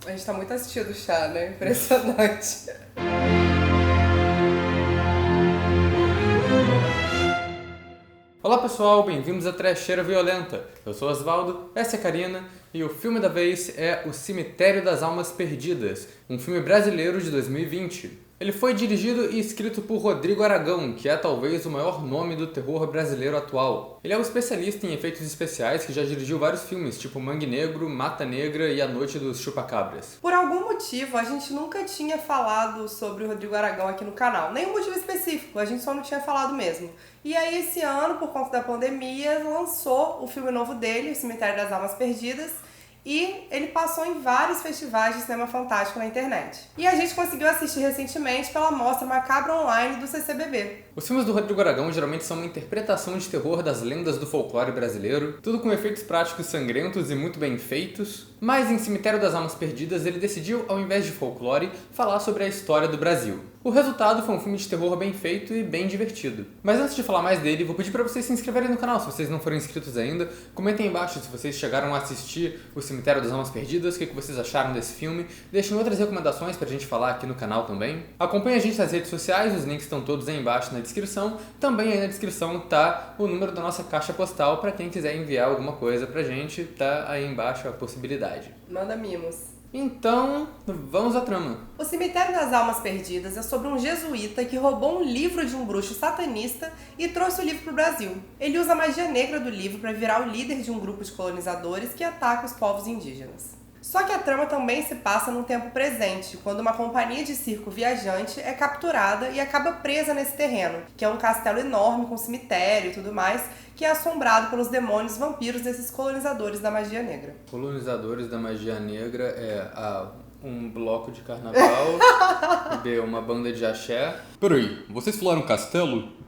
A gente tá muito assistindo o chá, né? Impressionante. Olá pessoal, bem-vindos à Trecheira Violenta. Eu sou Osvaldo, essa é a Karina e o filme da vez é O Cemitério das Almas Perdidas, um filme brasileiro de 2020. Ele foi dirigido e escrito por Rodrigo Aragão, que é talvez o maior nome do terror brasileiro atual. Ele é um especialista em efeitos especiais que já dirigiu vários filmes, tipo Mangue Negro, Mata Negra e A Noite dos Chupacabras. Por algum motivo, a gente nunca tinha falado sobre o Rodrigo Aragão aqui no canal. Nenhum motivo específico, a gente só não tinha falado mesmo. E aí, esse ano, por conta da pandemia, lançou o filme novo dele, O Cemitério das Almas Perdidas, e ele passou em vários festivais de cinema fantástico na internet. E a gente conseguiu assistir recentemente pela Mostra Macabra Online do CCBB. Os filmes do Rodrigo Aragão geralmente são uma interpretação de terror das lendas do folclore brasileiro, tudo com efeitos práticos sangrentos e muito bem feitos, mas em Cemitério das Almas Perdidas ele decidiu, ao invés de folclore, falar sobre a história do Brasil. O resultado foi um filme de terror bem feito e bem divertido. Mas antes de falar mais dele, vou pedir para vocês se inscreverem no canal se vocês não forem inscritos ainda. Comentem aí embaixo se vocês chegaram a assistir O Cemitério das Almas Perdidas, o que vocês acharam desse filme. Deixem outras recomendações pra gente falar aqui no canal também. Acompanhe a gente nas redes sociais, os links estão todos aí embaixo na descrição. Também aí na descrição tá o número da nossa caixa postal para quem quiser enviar alguma coisa pra gente, tá aí embaixo a possibilidade. Manda mimos. Então, vamos à trama. O Cemitério das Almas Perdidas é sobre um jesuíta que roubou um livro de um bruxo satanista e trouxe o livro para o Brasil. Ele usa a magia negra do livro para virar o líder de um grupo de colonizadores que ataca os povos indígenas. Só que a trama também se passa num tempo presente, quando uma companhia de circo viajante é capturada e acaba presa nesse terreno, que é um castelo enorme com cemitério e tudo mais, que é assombrado pelos demônios vampiros desses colonizadores da magia negra. Colonizadores da magia negra é A, um bloco de carnaval, B, uma banda de axé. Peraí, vocês falaram castelo?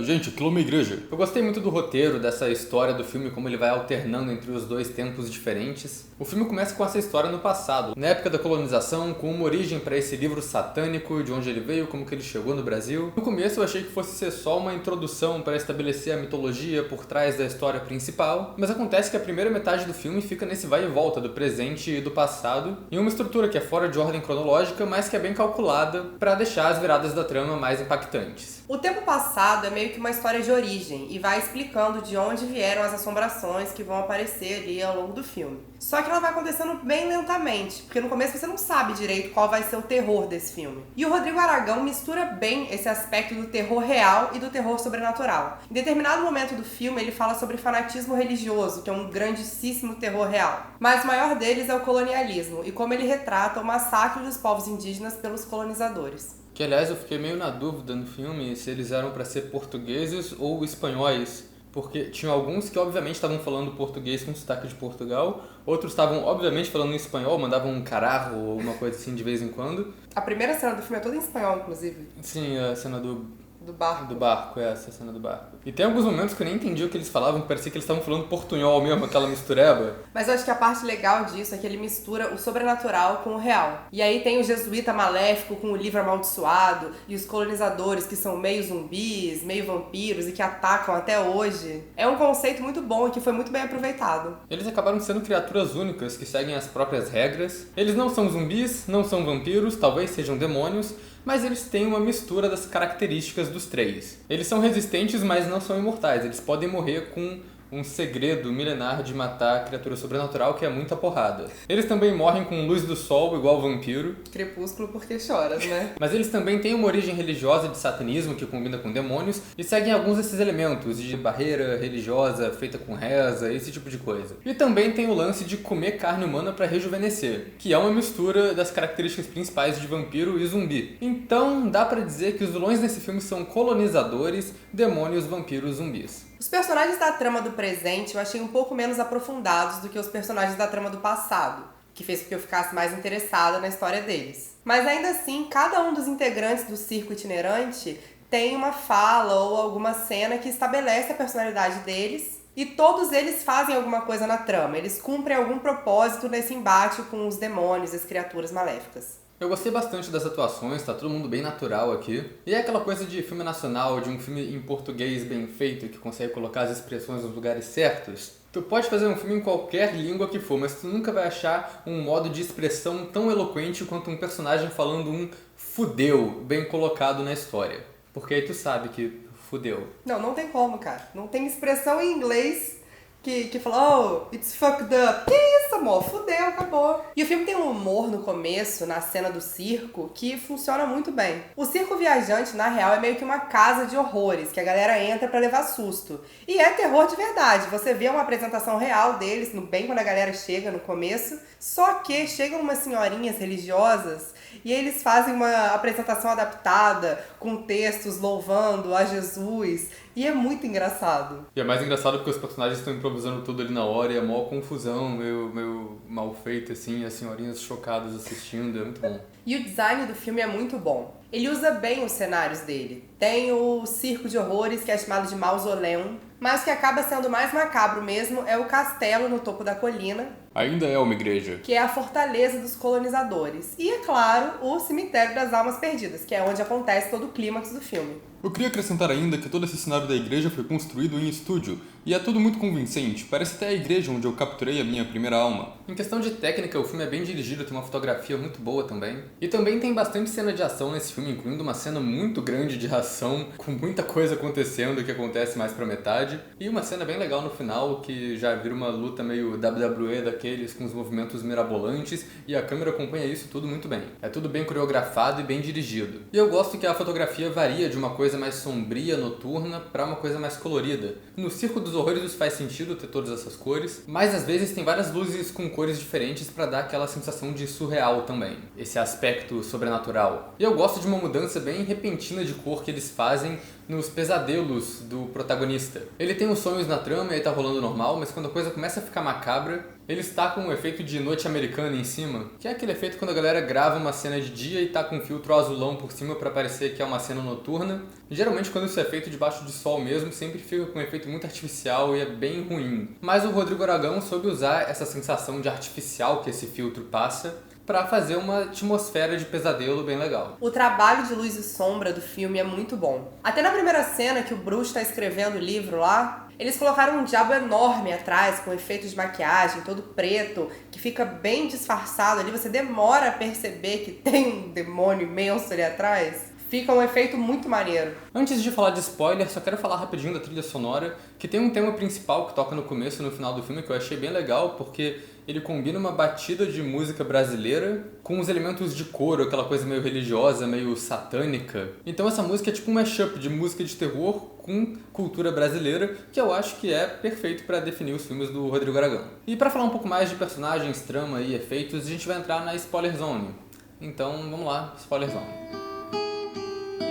Gente, aquilo é uma igreja. Eu gostei muito do roteiro, dessa história do filme, como ele vai alternando entre os dois tempos diferentes. O filme começa com essa história no passado, na época da colonização, com uma origem para esse livro satânico, de onde ele veio, como que ele chegou no Brasil. No começo eu achei que fosse ser só uma introdução para estabelecer a mitologia por trás da história principal, mas acontece que a primeira metade do filme fica nesse vai e volta do presente e do passado, em uma estrutura que é fora de ordem cronológica, mas que é bem calculada para deixar as viradas da trama mais impactantes. O tempo passado é meio que uma história de origem e vai explicando de onde vieram as assombrações que vão aparecer ali ao longo do filme. Só que ela vai acontecendo bem lentamente, porque no começo você não sabe direito qual vai ser o terror desse filme. E o Rodrigo Aragão mistura bem esse aspecto do terror real e do terror sobrenatural. Em determinado momento do filme ele fala sobre fanatismo religioso, que é um grandíssimo terror real. Mas o maior deles é o colonialismo e como ele retrata o massacre dos povos indígenas pelos colonizadores. Que, aliás, eu fiquei meio na dúvida no filme se eles eram para ser portugueses ou espanhóis, porque tinham alguns que obviamente estavam falando português com sotaque de Portugal, outros estavam obviamente falando em espanhol, mandavam um cararro ou alguma coisa assim de vez em quando. A primeira cena do filme é toda em espanhol, inclusive. Sim, a cena do barco. Do barco, essa cena do barco. E tem alguns momentos que eu nem entendi o que eles falavam, que parecia que eles estavam falando portunhol mesmo, aquela mistureba. Mas eu acho que a parte legal disso é que ele mistura o sobrenatural com o real. E aí tem o jesuíta maléfico com o livro amaldiçoado, e os colonizadores que são meio zumbis, meio vampiros e que atacam até hoje. É um conceito muito bom e que foi muito bem aproveitado. Eles acabaram sendo criaturas únicas que seguem as próprias regras. Eles não são zumbis, não são vampiros, talvez sejam demônios, mas eles têm uma mistura das características dos três. Eles são resistentes, mas não são imortais. Eles podem morrer com um segredo milenar de matar a criatura sobrenatural, que é muita porrada. Eles também morrem com luz do sol, igual vampiro. Crepúsculo porque choras, né? Mas eles também têm uma origem religiosa de satanismo, que combina com demônios, e seguem alguns desses elementos, de barreira religiosa, feita com reza, esse tipo de coisa. E também tem o lance de comer carne humana para rejuvenescer, que é uma mistura das características principais de vampiro e zumbi. Então, dá pra dizer que os vilões nesse filme são colonizadores, demônios, vampiros, zumbis. Os personagens da trama do presente eu achei um pouco menos aprofundados do que os personagens da trama do passado, que fez com que eu ficasse mais interessada na história deles. Mas ainda assim, cada um dos integrantes do circo itinerante tem uma fala ou alguma cena que estabelece a personalidade deles, e todos eles fazem alguma coisa na trama, eles cumprem algum propósito nesse embate com os demônios e as criaturas maléficas. Eu gostei bastante das atuações, tá todo mundo bem natural aqui. E é aquela coisa de filme nacional, de um filme em português bem feito, que consegue colocar as expressões nos lugares certos. Tu pode fazer um filme em qualquer língua que for, mas tu nunca vai achar um modo de expressão tão eloquente quanto um personagem falando um fudeu bem colocado na história. Porque aí tu sabe que fudeu. Não tem como, cara. Não tem expressão em inglês que fala, oh, it's fucked up. Que isso, amor? Fudeu, acabou. E o filme tem um humor no começo, na cena do circo, que funciona muito bem. O circo viajante, na real, é meio que uma casa de horrores, que a galera entra pra levar susto. E é terror de verdade. Você vê uma apresentação real deles, bem quando a galera chega no começo. Só que chegam umas senhorinhas religiosas e eles fazem uma apresentação adaptada, com textos louvando a Jesus. E é muito engraçado. E é mais engraçado porque os personagens estão improvisando tudo ali na hora e é mó confusão, meio mal feita, assim, as senhorinhas chocadas assistindo, é muito bom. E o design do filme é muito bom. Ele usa bem os cenários dele. Tem o circo de horrores, que é chamado de mausoleum, mas o que acaba sendo mais macabro mesmo é o castelo no topo da colina. Ainda é uma igreja. Que é a fortaleza dos colonizadores. E, é claro, o cemitério das almas perdidas, que é onde acontece todo o clímax do filme. Eu queria acrescentar ainda que todo esse cenário da igreja foi construído em estúdio, e é tudo muito convincente, parece até a igreja onde eu capturei a minha primeira alma. Em questão de técnica, o filme é bem dirigido, tem uma fotografia muito boa também. E também tem bastante cena de ação nesse filme, incluindo uma cena muito grande de ação, com muita coisa acontecendo que acontece mais pra metade. E uma cena bem legal no final, que já vira uma luta meio WWE daqueles, com os movimentos mirabolantes, e a câmera acompanha isso tudo muito bem. É tudo bem coreografado e bem dirigido. E eu gosto que a fotografia varia de uma coisa mais sombria, noturna, pra uma coisa mais colorida. No Circo dos Horrores isso faz sentido ter todas essas cores, mas às vezes tem várias luzes com cores diferentes pra dar aquela sensação de surreal também, esse aspecto sobrenatural. E eu gosto de uma mudança bem repentina de cor que eles fazem nos pesadelos do protagonista. Ele tem os sonhos na trama e aí tá rolando normal, mas quando a coisa começa a ficar macabra, ele está com um efeito de noite americana em cima, que é aquele efeito quando a galera grava uma cena de dia e tá com um filtro azulão por cima pra parecer que é uma cena noturna. E geralmente quando isso é feito debaixo de sol mesmo, sempre fica com um efeito muito artificial e é bem ruim. Mas o Rodrigo Aragão soube usar essa sensação de artificial que esse filtro passa pra fazer uma atmosfera de pesadelo bem legal. O trabalho de luz e sombra do filme é muito bom. Até na primeira cena que o Bruce tá escrevendo o livro lá, eles colocaram um diabo enorme atrás, com efeitos de maquiagem, todo preto, que fica bem disfarçado ali. Você demora a perceber que tem um demônio imenso ali atrás. Fica um efeito muito maneiro. Antes de falar de spoiler, só quero falar rapidinho da trilha sonora, que tem um tema principal que toca no começo e no final do filme que eu achei bem legal, porque ele combina uma batida de música brasileira com os elementos de coro, aquela coisa meio religiosa, meio satânica. Então essa música é tipo um mashup de música de terror com cultura brasileira, que eu acho que é perfeito para definir os filmes do Rodrigo Aragão. E para falar um pouco mais de personagens, trama e efeitos, a gente vai entrar na Spoiler Zone. Então vamos lá, Spoiler Zone.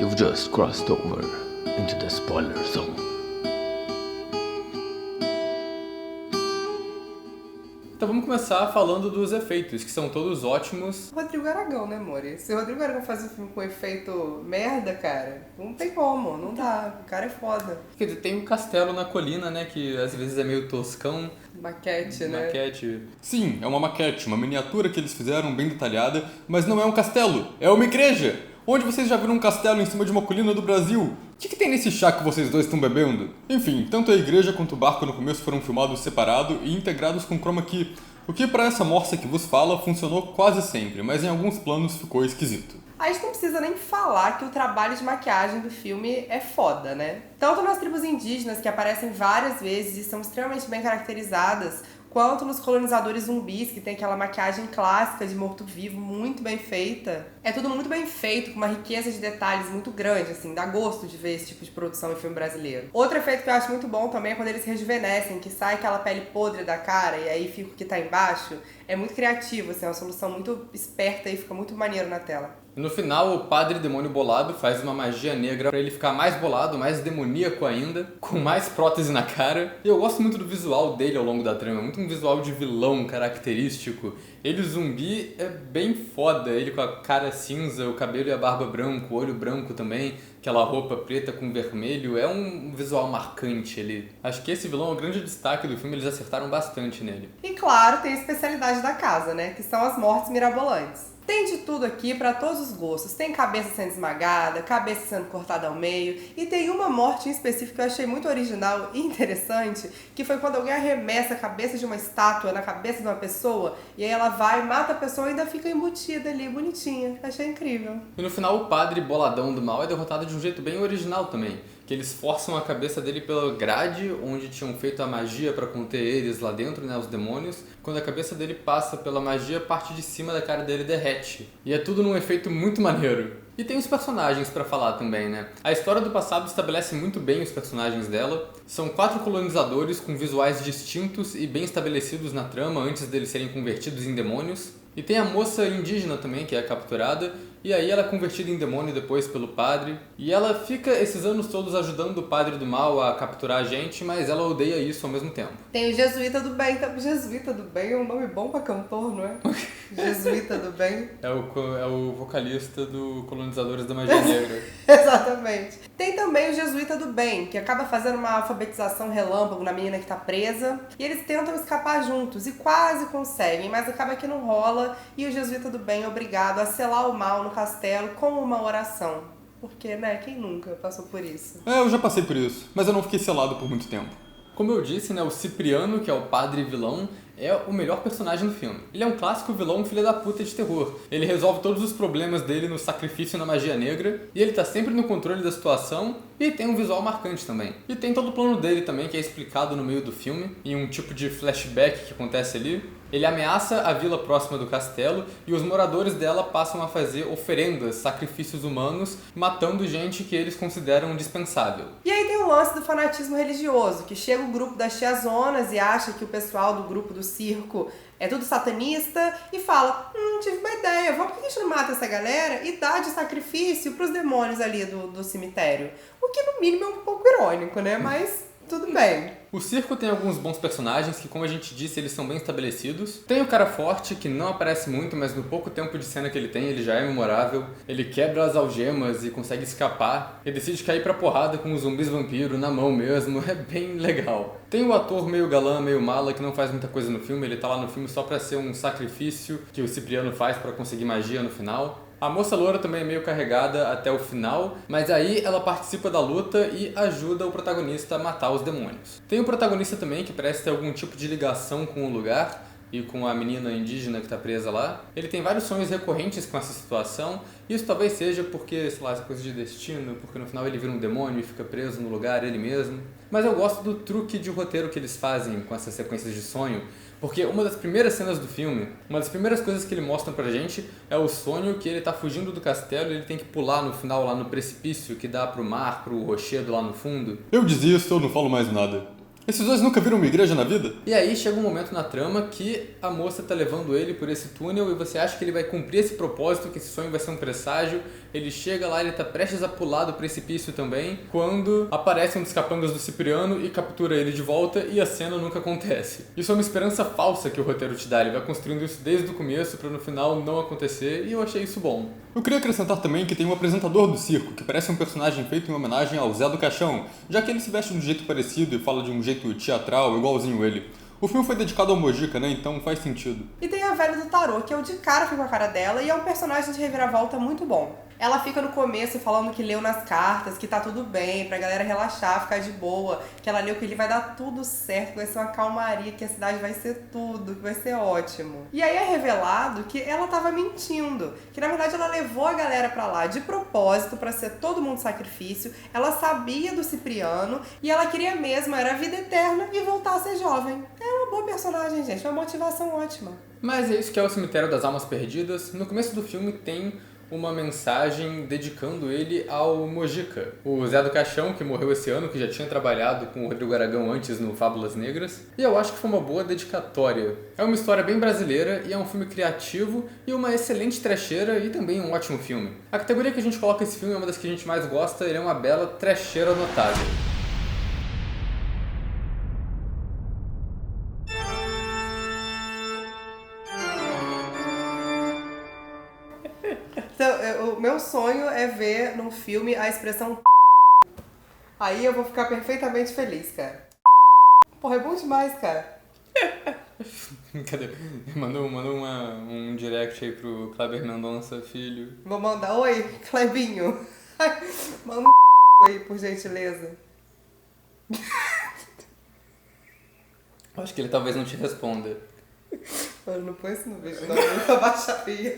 You've just crossed over into the spoiler zone. Então vamos começar falando dos efeitos, que são todos ótimos. Rodrigo Aragão, né, amor? Se o Rodrigo Aragão faz um filme com efeito merda, cara, não tem como, não dá. O cara é foda. Quer dizer, tem um castelo na colina, né, que às vezes é meio toscão. Maquete, né? Maquete. Sim, é uma maquete, uma miniatura que eles fizeram bem detalhada, mas não é um castelo, é uma igreja! Onde vocês já viram um castelo em cima de uma colina do Brasil? O que tem nesse chá que vocês dois estão bebendo? Enfim, tanto a igreja quanto o barco no começo foram filmados separado e integrados com chroma key, o que para essa morsa que vos fala funcionou quase sempre, mas em alguns planos ficou esquisito. A gente não precisa nem falar que o trabalho de maquiagem do filme é foda, né? Tanto nas tribos indígenas, que aparecem várias vezes e são extremamente bem caracterizadas, quanto nos colonizadores zumbis, que tem aquela maquiagem clássica de morto-vivo muito bem feita. É tudo muito bem feito, com uma riqueza de detalhes muito grande, assim, dá gosto de ver esse tipo de produção em filme brasileiro. Outro efeito que eu acho muito bom também é quando eles rejuvenescem, que sai aquela pele podre da cara e aí fica o que tá embaixo. É muito criativo, assim, é uma solução muito esperta e fica muito maneiro na tela. No final, o padre demônio bolado faz uma magia negra pra ele ficar mais bolado, mais demoníaco ainda, com mais prótese na cara. E eu gosto muito do visual dele ao longo da trama, é muito um visual de vilão característico. Ele, zumbi, é bem foda, ele com a cara cinza, o cabelo e a barba branco, o olho branco também, aquela roupa preta com vermelho, é um visual marcante. Acho que esse vilão é o grande destaque do filme, eles acertaram bastante nele. E claro, tem a especialidade da casa, né, que são as mortes mirabolantes. Tem de tudo aqui pra todos os gostos. Tem cabeça sendo esmagada, cabeça sendo cortada ao meio. E tem uma morte em específico que eu achei muito original e interessante, que foi quando alguém arremessa a cabeça de uma estátua na cabeça de uma pessoa, e aí ela vai, mata a pessoa e ainda fica embutida ali, bonitinha. Achei incrível. E no final o padre boladão do mal é derrotado de um jeito bem original também. Que eles forçam a cabeça dele pela grade onde tinham feito a magia pra conter eles lá dentro, né, os demônios. Quando a cabeça dele passa pela magia, a parte de cima da cara dele derrete. E é tudo num efeito muito maneiro. E tem os personagens pra falar também, né? A história do passado estabelece muito bem os personagens dela. São 4 colonizadores com visuais distintos e bem estabelecidos na trama antes deles serem convertidos em demônios. E tem a moça indígena também, que é capturada, e aí ela é convertida em demônio depois pelo padre. E ela fica esses anos todos ajudando o padre do mal a capturar a gente, mas ela odeia isso ao mesmo tempo. Tem o Jesuíta do Bem. Jesuíta do Bem é um nome bom pra cantor, não é? Jesuíta do Bem. É o vocalista do Colonizadores da Magia Negra. Exatamente. Tem também o Jesuíta do Bem, que acaba fazendo uma alfabetização relâmpago na menina que tá presa. E eles tentam escapar juntos e quase conseguem, mas acaba que não rola. E o Jesuíta do Bem é obrigado a selar o mal no castelo com uma oração. Porque, né, quem nunca passou por isso? Eu já passei por isso, mas eu não fiquei selado por muito tempo. Como eu disse, né, o Cipriano, que é o padre vilão, é o melhor personagem do filme. Ele é um clássico vilão filho da puta de terror. Ele resolve todos os problemas dele no sacrifício na magia negra, e ele tá sempre no controle da situação, e tem um visual marcante também. E tem todo o plano dele também, que é explicado no meio do filme, em um tipo de flashback que acontece ali. Ele ameaça a vila próxima do castelo, e os moradores dela passam a fazer oferendas, sacrifícios humanos, matando gente que eles consideram dispensável. E aí tem o lance do fanatismo religioso, que chega o grupo das tiazonas e acha que o pessoal do grupo do circo é tudo satanista e fala, tive uma ideia, por que a gente não mata essa galera e dá de sacrifício pros demônios ali do cemitério? O que no mínimo é um pouco irônico, né? Mas tudo bem. O circo tem alguns bons personagens que, como a gente disse, eles são bem estabelecidos. Tem o cara forte, que não aparece muito, mas no pouco tempo de cena que ele tem, ele já é memorável. Ele quebra as algemas e consegue escapar. Ele decide cair pra porrada com os zumbis vampiro na mão mesmo. É bem legal. Tem o ator meio galã, meio mala, que não faz muita coisa no filme. Ele tá lá no filme só pra ser um sacrifício que o Cipriano faz pra conseguir magia no final. A moça loura também é meio carregada até o final, mas aí ela participa da luta e ajuda o protagonista a matar os demônios. Tem o protagonista também que parece ter algum tipo de ligação com o lugar e com a menina indígena que está presa lá. Ele tem vários sonhos recorrentes com essa situação, e isso talvez seja porque, sei lá, essa coisa de destino, porque no final ele vira um demônio e fica preso no lugar ele mesmo. Mas eu gosto do truque de roteiro que eles fazem com essas sequências de sonho, porque uma das primeiras cenas do filme, uma das primeiras coisas que ele mostra pra gente é o sonho que ele tá fugindo do castelo e ele tem que pular no final lá no precipício que dá pro mar, pro rochedo lá no fundo. Eu desisto, eu não falo mais nada. Esses dois nunca viram uma igreja na vida? E aí chega um momento na trama que a moça tá levando ele por esse túnel e você acha que ele vai cumprir esse propósito, que esse sonho vai ser um presságio. Ele chega lá, ele tá prestes a pular do precipício também, quando aparece um dos capangas do Cipriano e captura ele de volta, e a cena nunca acontece. Isso é uma esperança falsa que o roteiro te dá, ele vai construindo isso desde o começo pra no final não acontecer, e eu achei isso bom. Eu queria acrescentar também que tem um apresentador do circo, que parece um personagem feito em homenagem ao Zé do Caixão, já que ele se veste de um jeito parecido e fala de um jeito teatral, igualzinho ele. O filme foi dedicado ao Mojica, né? Então faz sentido. E tem a velha do tarô, que eu de cara fico com a cara dela, e é um personagem de reviravolta muito bom. Ela fica no começo falando que leu nas cartas, que tá tudo bem, pra galera relaxar, ficar de boa, que ela leu que ele vai dar tudo certo, que vai ser uma calmaria, que a cidade vai ser tudo, que vai ser ótimo. E aí é revelado que ela tava mentindo, que na verdade ela levou a galera pra lá de propósito, pra ser todo mundo sacrifício, ela sabia do Cipriano, e ela queria mesmo, era a vida eterna e voltar a ser jovem. É uma boa personagem, gente, uma motivação ótima. Mas é isso que é o Cemitério das Almas Perdidas. No começo do filme tem uma mensagem dedicando ele ao Mojica, o Zé do Caixão, que morreu esse ano, que já tinha trabalhado com o Rodrigo Aragão antes no Fábulas Negras, e eu acho que foi uma boa dedicatória. É uma história bem brasileira e é um filme criativo e uma excelente trecheira e também um ótimo filme. A categoria que a gente coloca esse filme é uma das que a gente mais gosta, ele é uma bela trecheira notável. Então, o meu sonho é ver no filme a expressão aí eu vou ficar perfeitamente feliz, cara. Porra, é bom demais, cara. Cadê? Manda um direct aí pro Kleber Mendonça, filho. Vou mandar, oi, Clebinho. Manda aí, por gentileza. Acho que ele talvez não te responda. Eu não põe isso no vídeo, não. Muita baixaria.